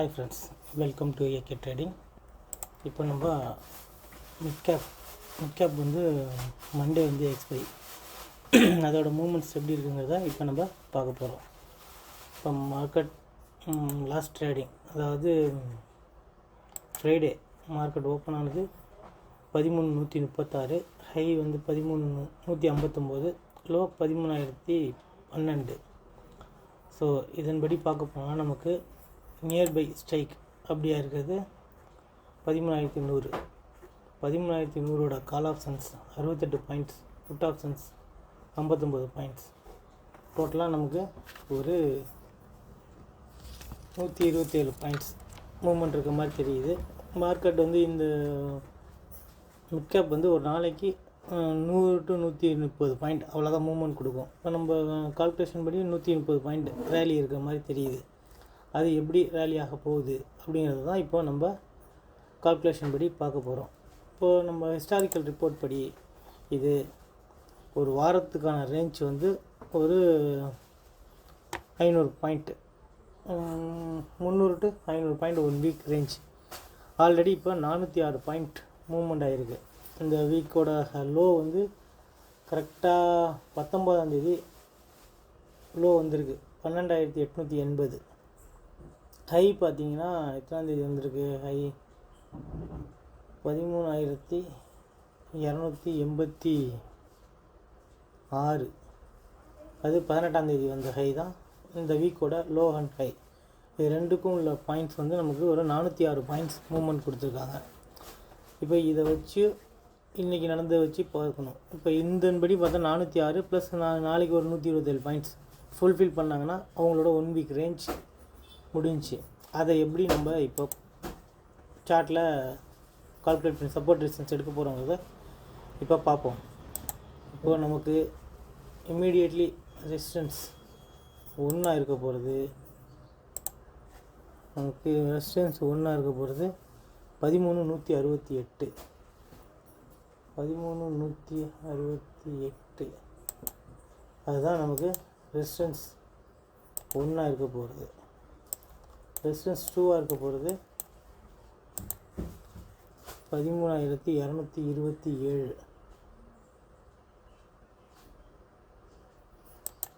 Hi friends, welcome to AK trading. இப்போ நம்ம mid cap வந்து மண்டே வந்து எக்ஸ்பைரி அதோட மூமெண்ட்ஸ் எப்படி இருக்குங்கிறத இப்போ நம்ம பார்க்க போகிறோம். இப்போ மார்க்கெட் லாஸ்ட் ட்ரேடிங், அதாவது ஃப்ரைடே மார்க்கெட் ஓப்பன் ஆனது 13,136, ஹை வந்து 13,159, லோ 13,012. ஸோ இதன்படி பார்க்க போனால் நமக்கு நியர்பை ஸ்ட்ரைக் அப்படியா இருக்கிறது 13,100. 13,100ஓட call options 68 points, put options 59 points. டோட்டலாக நமக்கு ஒரு 127 பாயிண்ட்ஸ் மூவ்மெண்ட் இருக்க மாதிரி தெரியுது. மார்க்கெட் வந்து இந்த மிட் கேப் வந்து ஒரு நாளைக்கு 100 to 130 பாயிண்ட் அவ்வளோதான் மூவ்மெண்ட் கொடுக்கும். இப்போ நம்ம கால்குலேஷன் படி 130 பாயிண்ட் ரேலி இருக்கிற மாதிரி தெரியுது. அது எப்படி ரேலி ஆக போகுது அப்படிங்கிறது தான் இப்போ நம்ம கால்குலேஷன் படி பார்க்க போகிறோம். இப்போது நம்ம ஹிஸ்டாரிக்கல் ரிப்போர்ட் படி இது ஒரு வாரத்துக்கான ரேஞ்ச் வந்து ஒரு 500 point, 300 to 500 point one week range. Already இப்போ 406 பாயிண்ட் மூவ்மெண்ட் ஆகிருக்கு. இந்த வீக்கோட லோ வந்து கரெக்டாக 19ஆம் தேதி லோ வந்திருக்கு 12,880. ஹை பார்த்தீங்கன்னா எத்தனாம் தேதி வந்திருக்கு? ஹை 13,286. அது 18ஆம் தேதி வந்த ஹை தான் இந்த வீக்கோட லோ அண்ட் ஹை. இது ரெண்டுக்கும் உள்ள பாயிண்ட்ஸ் வந்து நமக்கு ஒரு 406 பாயிண்ட்ஸ் மூவ்மெண்ட் கொடுத்துருக்காங்க. இப்போ இதை வச்சு இன்றைக்கி நடந்ததை வச்சு பார்க்கணும். இப்போ இதன்படி பார்த்தா 406 ப்ளஸ் நாளைக்கு ஒரு 127 பாயிண்ட்ஸ் ஃபுல்ஃபில் பண்ணாங்கன்னா அவங்களோட ஒன் வீக் ரேஞ்ச் முடிஞ்சு. அதை எப்படி நம்ம இப்போ சார்ட்டில் கால்குலேட் பண்ணி சப்போர்ட் ரெசிஸ்டன்ஸ் எடுக்க போகிறோங்கிறத இப்போ பார்ப்போம். இப்போது நமக்கு இம்மீடியட்லி ரெசிஸ்டன்ஸ் ஒன்றா இருக்க போகிறது, 13,168. 13,168 அதுதான் நமக்கு ரெசிஸ்டன்ஸ் ஒன்றா இருக்க போகிறது. ரெசிஸ்டன்ஸ் 2ஆக இருக்க போகிறது 13,227.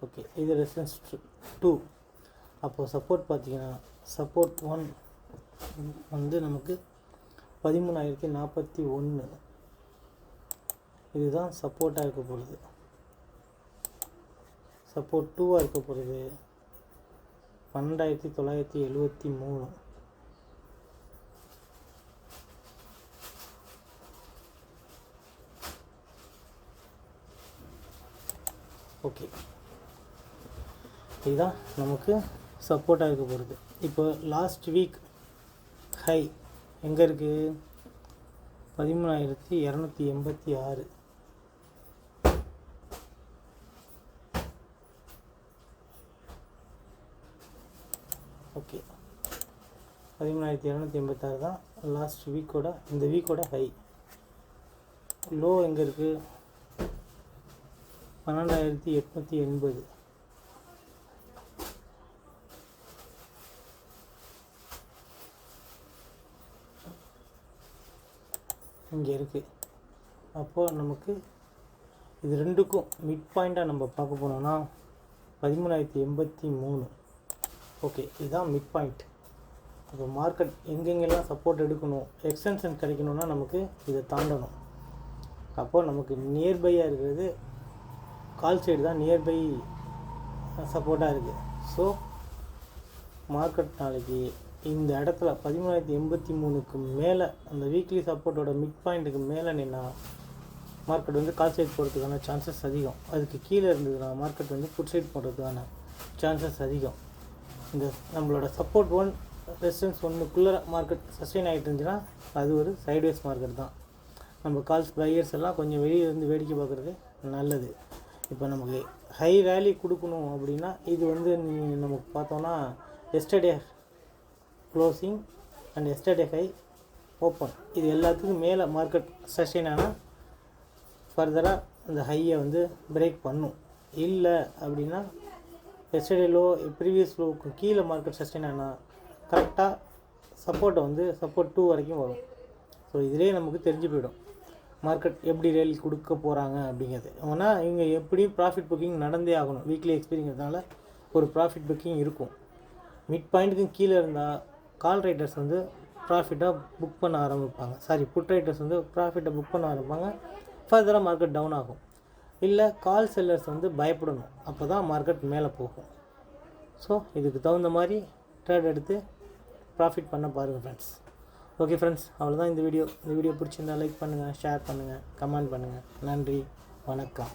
ஓகே, இது ரெசிஸ்டன்ஸ் 2. அப்போது சப்போர்ட் பார்த்தீங்கன்னா சப்போர்ட் 1 வந்து நமக்கு 13,041. இதுதான் சப்போர்ட்டாக இருக்க போகிறது. சப்போர்ட் 2ஆக இருக்க போகிறது 12,973. ஓகே, இதுதான் நமக்கு சப்போர்ட்டாக இருக்க போகிறது. இப்போ லாஸ்ட் வீக் ஹை எங்கே இருக்குது? 13,286. ஓகே, 13,286 தான் லாஸ்ட் வீக்கோட இந்த வீக்கோட ஹை. லோ எங்கே இருக்குது? 12,880. இங்கே இருக்குது. அப்போது நமக்கு இது ரெண்டுக்கும் மிட் பாயிண்ட்டாக நம்ம பார்க்க போனோம்னா 13,083. ஓகே, இதுதான் மிட் பாயிண்ட். இப்போ மார்க்கெட் எங்கெங்கெல்லாம் சப்போர்ட் எடுக்கணும், எக்ஸ்டென்ஷன் கிடைக்கணும்னா நமக்கு இதை தாண்டணும். அப்போது நமக்கு நியர்பையாக இருக்கிறது கால் சைடு தான் நியர்பை சப்போர்ட்டாக இருக்குது. ஸோ மார்க்கெட் நாளைக்கு இந்த இடத்துல 13,083க்கு மேலே அந்த வீக்லி சப்போர்ட்டோட மிட் பாயிண்ட்டுக்கு மேலே நின்னா மார்க்கெட் வந்து கால் சைட் போகிறதுக்கான சான்சஸ் அதிகம். அதுக்கு கீழே இருந்ததுன்னா மார்க்கெட் வந்து புட் சைட் போடுறதுக்கான சான்சஸ் அதிகம். இந்த நம்மளோட சப்போர்ட் 1 ரெசிஸ்டன்ஸ் 1க்குள்ளே மார்க்கெட் சஸ்டெயின் ஆகிட்டு இருந்துச்சுன்னா அது ஒரு சைட்வேஸ் மார்க்கெட் தான். நம்ம கால்ஸ் பையர்ஸ் எல்லாம் கொஞ்சம் வெளியே இருந்து வேடிக்கை பார்க்குறது நல்லது. இப்போ நமக்கு ஹை ரேலி கொடுக்கணும் அப்படின்னா இது வந்து நமக்கு பார்த்தோன்னா yesterday closing and yesterday high open இது எல்லாத்துக்கும் மேலே மார்க்கெட் சஸ்டெயின் ஆனால் ஃபர்தராக அந்த ஹையை வந்து பிரேக் பண்ணும். இல்லை அப்படின்னா எஸ்டர்டே லோ ப்ரீவியஸ் லோவுக்கு கீழே மார்க்கெட் சஸ்டெயின் ஆனால் கரெக்டாக சப்போர்ட் 2 வரைக்கும் வரும். ஸோ இதிலே நமக்கு தெரிஞ்சு போயிடும் மார்க்கெட் எப்படி ரேலி கொடுக்க போகிறாங்க அப்படிங்கிறது. ஆனால் இவங்க எப்படியும் ப்ராஃபிட் புக்கிங் நடந்தே ஆகணும். வீக்லி எக்ஸ்பீரியங்கிறதுனால ஒரு ப்ராஃபிட் புக்கிங் இருக்கும். மிட் பாயிண்ட்டுக்கு கீழே இருந்தால் கால் ரைட்டர்ஸ் வந்து ப்ராஃபிட்டாக புக் பண்ண ஆரம்பிப்பாங்க. புட் ரைட்டர்ஸ் வந்து ப்ராஃபிட்டை புக் பண்ண ஆரம்பிப்பாங்க. ஃபர்தராக மார்க்கெட் டவுன் ஆகும். இல்லை கால் செல்லர்ஸ் வந்து பயப்படணும். அப்போ தான் மார்க்கெட் மேலே போகும். ஸோ இதுக்கு தகுந்த மாதிரி ட்ரேட் எடுத்து ப்ராஃபிட் பண்ண பாருங்கள் ஃப்ரெண்ட்ஸ். ஓகே ஃப்ரெண்ட்ஸ், அவ்வளோதான் இந்த வீடியோ பிடிச்சிருந்தால் லைக் பண்ணுங்கள், ஷேர் பண்ணுங்கள், கமெண்ட் பண்ணுங்கள். நன்றி, வணக்கம்.